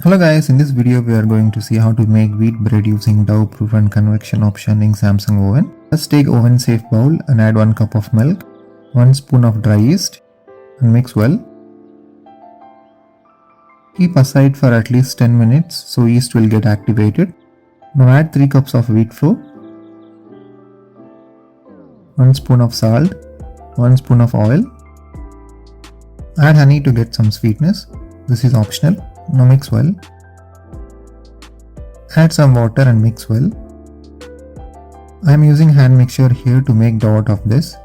Hello guys, in this video we are going to see how to make wheat bread using dough-proof and convection option in Samsung oven. First take oven safe bowl and add 1 cup of milk, 1 spoon of dry yeast and mix well. Keep aside for at least 10 minutes so yeast will get activated. Now add 3 cups of wheat flour, 1 spoon of salt, 1 spoon of oil. Add honey to get some sweetness. This is optional. Now mix well. Add some water and mix well. I am using hand mixture here to make dough out of this.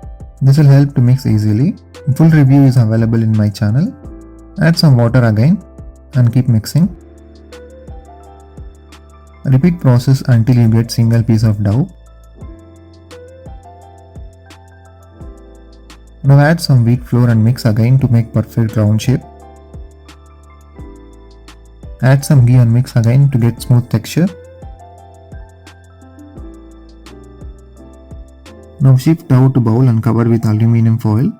This will help to mix easily. Full review is available in my channel. Add some water again and keep mixing. Repeat process until you get single piece of dough. Now add some wheat flour and mix again to make perfect round shape. Add some ghee and mix again to get smooth texture. Now shift dough to bowl and cover with aluminum foil.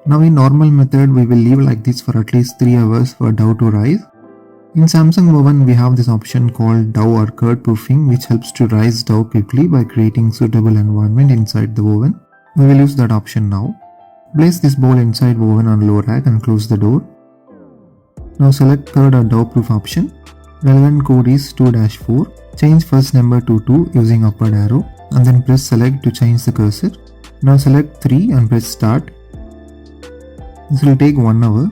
Now in normal method we will leave like this for at least 3 hours for dough to rise. In Samsung oven we have this option called dough or curd proofing, which helps to rise dough quickly by creating suitable environment inside the oven. We will use that option now. Place this bowl inside the oven on low rack and close the door. Now select curd or dough proof option. Relevant code is 2-4. Change first number to 2 using upward arrow and then press select to change the cursor. Now select 3 and press start. This will take 1 hour.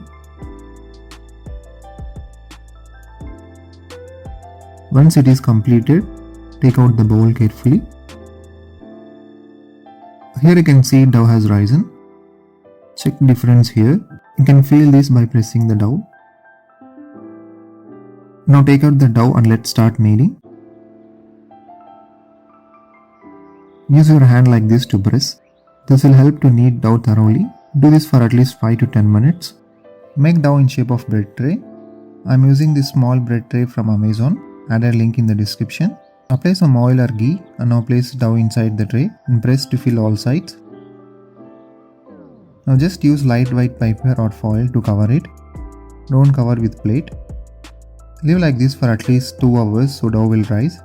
Once it is completed, take out the bowl carefully. Here you can see dough has risen. Check difference here. You can feel this by pressing the dough. Now take out the dough and let's start kneading. Use your hand like this to press. This will help to knead dough thoroughly. Do this for at least 5 to 10 minutes. Make dough in shape of bread tray. I am using this small bread tray from Amazon. Add a link in the description. Apply some oil or ghee and now place dough inside the tray and press to fill all sides. Now just use light white paper or foil to cover it. Don't cover with plate. Leave like this for at least 2 hours so dough will rise.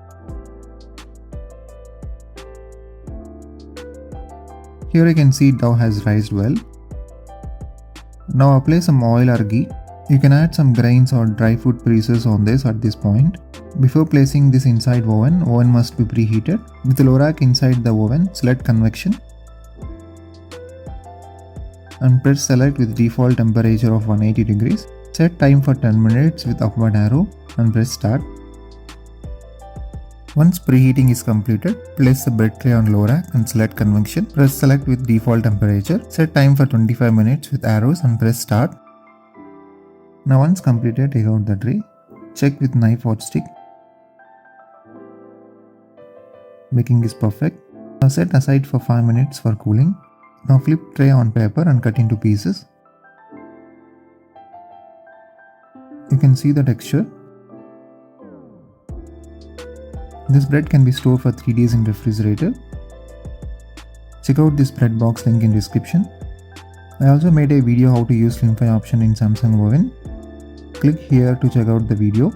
Here you can see dough has rised well. Now apply some oil or ghee. You can add some grains or dry fruit pieces on this at this point. Before placing this inside oven must be preheated. With the low rack inside the oven, select convection and press select with default temperature of 180 degrees. Set time for 10 minutes with upward arrow and press start. Once preheating is completed, place the bread tray on low rack and select convection. Press select with default temperature. Set time for 25 minutes with arrows and press start. Now once completed, take out the tray. Check with knife or stick. Baking is perfect. Now set aside for 5 minutes for cooling. Now flip tray on paper and cut into pieces. You can see the texture. This bread can be stored for 3 days in refrigerator. Check out this bread box link in description. I also made a video how to use film fry option in Samsung oven. Click here to check out the video.